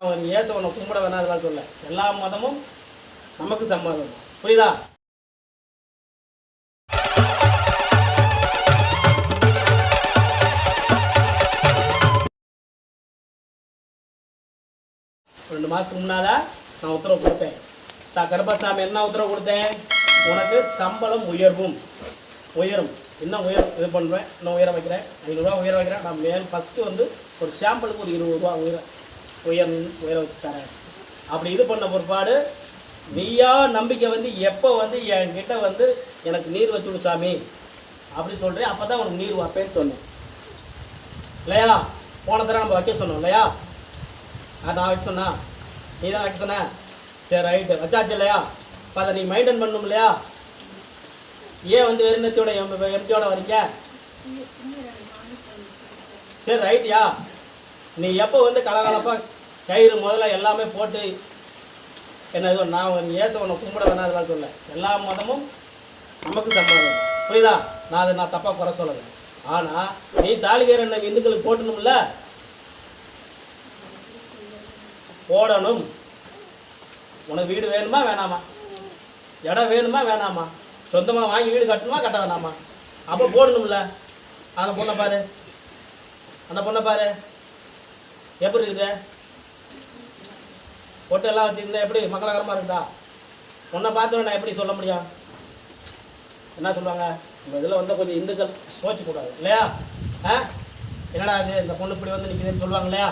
அவன் இயேசுவனை கும்பிட வேணாம் அதெல்லாம் சொல்ல. எல்லா மதமும் நமக்கு சம்மதம். புரியுதா? ரெண்டு மாதத்துக்கு முன்னால் நான் உத்தரவு கொடுத்தேன். கருப்பசாமி என்ன உத்தரவு கொடுத்தேன்? உனக்கு சம்பளம் உயரும். இன்னும் இது பண்ணுவேன், இன்னும் உயர வைக்கிறேன், 500 ரூபா உயர வைக்கிறேன். நான் ஃபஸ்ட்டு வந்து ஒரு ஷாம்பிளுக்கு ஒரு 20 ரூபா உயர வச்சு தரேன். அப்படி இது பண்ண பிற்பாடு நீயா நம்பிக்கை வந்து எப்போ வந்து என்கிட்ட வந்து எனக்கு நீர் வச்சுடு சாமி அப்படி சொல்கிறேன். அப்போ தான் உனக்கு நீர் வைப்பேன்னு சொன்னேன் இல்லையா? போன தடவை நம்ம வைக்க சொன்னோம் இல்லையா? நான் வைக்க சொன்னா நீ தான் வைக்க சொன்ன. சரி ரைட்டு வச்சாச்சு இல்லையா? இப்போ அதை நீ மெயின்டைன் பண்ணணும் இல்லையா? ஏன் வந்து வெறுநத்தியோட எம்டியோட வரீங்க? சரி ரைட்யா. நீ எப்போ வந்து கலகலப்பாக கயிறு முதல்ல எல்லாமே போட்டு என்ன இது நான் இயேசுவனை கும்பிட வேணாம் அதெல்லாம் சொல்ல. எல்லா மதமும் நமக்கு சம்மதம். புரியுதா? நான் தப்பாக குறை சொல்லலை. ஆனால் நீ தாலிகேர் என்ன இந்துக்களுக்கு போட்டணும்ல, போடணும். உனக்கு வீடு வேணுமா வேணாமா? இடம் வேணுமா வேணாமா? சொந்தமாக வாங்கி வீடு கட்டணுமா கட்ட வேணாமா? அப்போ போடணும்ல. அந்த பொண்ணை பாரு எப்படி இருக்குது? பொட்டு எல்லாம் வச்சுருந்தா எப்படி மங்களகரமாக இருக்குதா? பொண்ணை பார்த்து நான் எப்படி சொல்ல முடியும்? என்ன சொல்லுவாங்க? இந்த இதில் வந்து கொஞ்சம் இந்துக்கள் போச்சக்கூடாது இல்லையா? என்னடா இது இந்த பொண்ணு இப்படி வந்து நிற்கிதுன்னு சொல்லுவாங்க இல்லையா?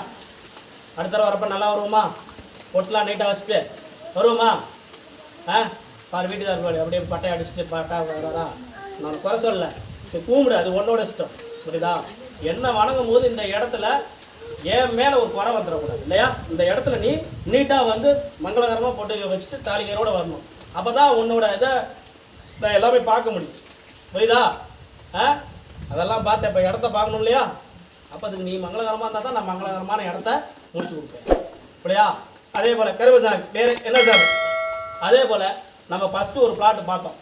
அடுத்த தடவை வரப்போ நல்லா வருவோமா? பொட்டுலாம் நீட்டாக வச்சுட்டு வருவோமா? பாரு வீட்டுக்கார அப்படியே பட்டையை அடிச்சுட்டு பட்டா வராதா? நான் குறை சொல்லலை. நீ கூப்பிடு, அது உன்னோட இஷ்டம். புரியுதா? என்ன வணங்கும் போது இந்த இடத்துல என் மேலே ஒரு குறை வந்துடக்கூடாது இல்லையா? இந்த இடத்துல நீ நீட்டாக வந்து மங்களகரமாக போட்டு வச்சுட்டு தாலிகரோடு வரணும். அப்போ தான் உன்னோட இதை எல்லாமே பார்க்க முடியும். புரியுதா? அதெல்லாம் பார்த்தேன். இப்போ இடத்த பார்க்கணும் இல்லையா? அப்போ அதுக்கு நீ மங்களகரமாக இருந்தால் தான் நான் மங்களகரமான இடத்த முடிச்சு கொடுப்பேன். அப்படியா? அதே போல் கருப்பசாமி வேறு என்ன சாமி? அதே போல் நம்ம ஃபஸ்ட்டு ஒரு பிளாட்டு பார்த்தோம்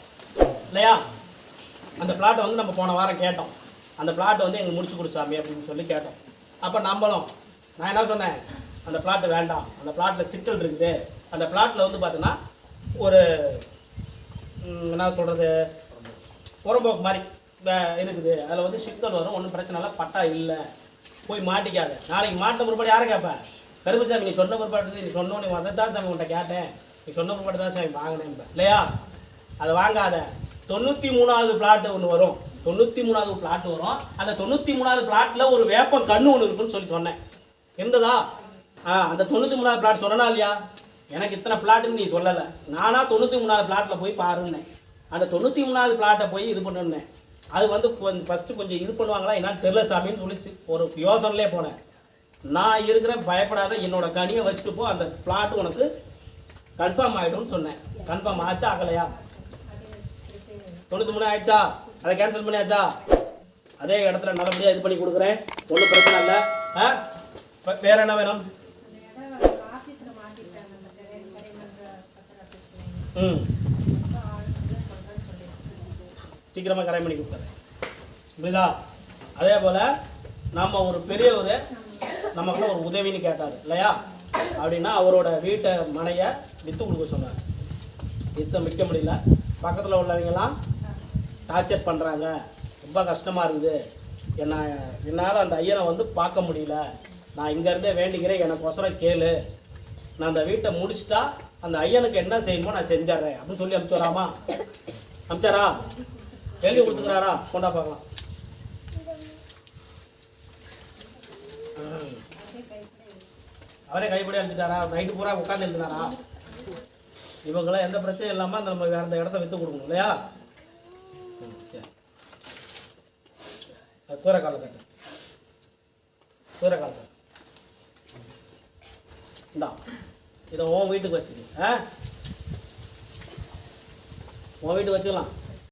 இல்லையா? அந்த பிளாட்டை வந்து நம்ம போன வாரம் கேட்டோம். அந்த பிளாட்டை வந்து எங்களுக்கு முடிச்சு கொடு சாமி அப்படின்னு சொல்லி கேட்டோம். அப்போ நம்பணும். நான் என்ன சொன்னேன்? அந்த பிளாட்டு வேண்டாம், அந்த பிளாட்டில் சிக்கல் இருக்குது. அந்த பிளாட்டில் வந்து பார்த்தீங்கன்னா ஒரு என்ன சொல்கிறது, புறம்போக்கு மாதிரி இருக்குது. அதில் வந்து சிக்கல் வரும். ஒன்றும் பிரச்சனை இல்லை, பட்டா இல்லை, போய் மாட்டிக்காத. நாளைக்கு மாட்டின பிற்பாடு யாரை கேட்பேன்? கருப்பசாமி நீ சொன்ன பிற்பாடு நீ சொன்னோம், நீ அதை தான் சாமி உன்ட்ட கேட்டேன், நீ சொன்ன பிற்பாடு தான் சாமி வாங்கினேன் இல்லையா? அதை வாங்காத. 93வது பிளாட்டு ஒன்று வரும். 93வது பிளாட் வரும். அந்த 93வது பிளாட்டில் ஒரு வேப்பம் கண்ணு ஒன்று இருக்குன்னு சொல்லி சொன்னேன். இருந்ததா? அந்த 93வது பிளாட் சொன்னா இல்லையா? எனக்கு இத்தனை பிளாட்டுன்னு நீ சொல்லலை. நானாக 93வது பிளாட்டில் போய் பாருன்னேன். அந்த 93வது பிளாட்டை போய் இது பண்ணுன்னேன். அது வந்து ஃபஸ்ட்டு கொஞ்சம் இது பண்ணுவாங்களா என்னான்னு தெரில சாமின்னு சொல்லி ஒரு யோசனையிலே போனேன். நான் இருக்கிறேன், பயப்படாத, என்னோட கனியை வச்சுட்டு போ, அந்த பிளாட்டு உனக்கு கன்ஃபார்ம் ஆகிடும்னு சொன்னேன். கன்ஃபார்ம் ஆச்சா ஆகலையா? 93 ஆயிடுச்சா? அதை கேன்சல் பண்ணியாச்சா? அதே இடத்துல நல்லபடியாக இது பண்ணி கொடுக்குறேன், ஒன்றும் பிரச்சனை இல்லை. வேற என்ன வேணும்? சீக்கிரமாக கரை பண்ணி கொடுக்குறேன். புரியுதா? அதே போல் நம்ம ஒரு பெரியவர் நமக்குள்ள ஒரு உதவின்னு கேட்டார் இல்லையா? அப்படின்னா அவரோட வீட்டை மனையை விற்று கொடுக்க சொன்னார். விற்க முடியல. பக்கத்தில் உள்ளவங்கெல்லாம் டார்ச்சர் பண்ணுறாங்க, ரொம்ப கஷ்டமாக இருக்குது, என்னால் அந்த ஐயனை வந்து பார்க்க முடியல, நான் இங்கேருந்தே வேண்டிக்கிறேன், எனக்கு ஒசரம் கேளு, நான் அந்த வீட்டை முடிச்சுட்டா அந்த ஐயனுக்கு என்ன செய்யணுமோ நான் செஞ்சிட்றேன் அப்படின்னு சொல்லி அனுப்பிச்சுறாமா? அனுப்பிச்சாரா? எழுதி கொடுத்துக்கிறாரா? கொண்டா பார்க்கலாம். அவரே கைப்படி எழுதிட்டாரா? நைட்டு பூரா உட்காந்து எழுதினாரா? இவங்களாம் எந்த பிரச்சனையும் இல்லாமல் நம்ம வேறு அந்த இடத்த விற்று கொடுக்கணும் இல்லையா? சரி, சூறக்கால கட்டு, சூறக்கால கட்டு. இந்தா இதை உன் வீட்டுக்கு வச்சுக்க. உன் வீட்டுக்கு வச்சுக்கலாம்.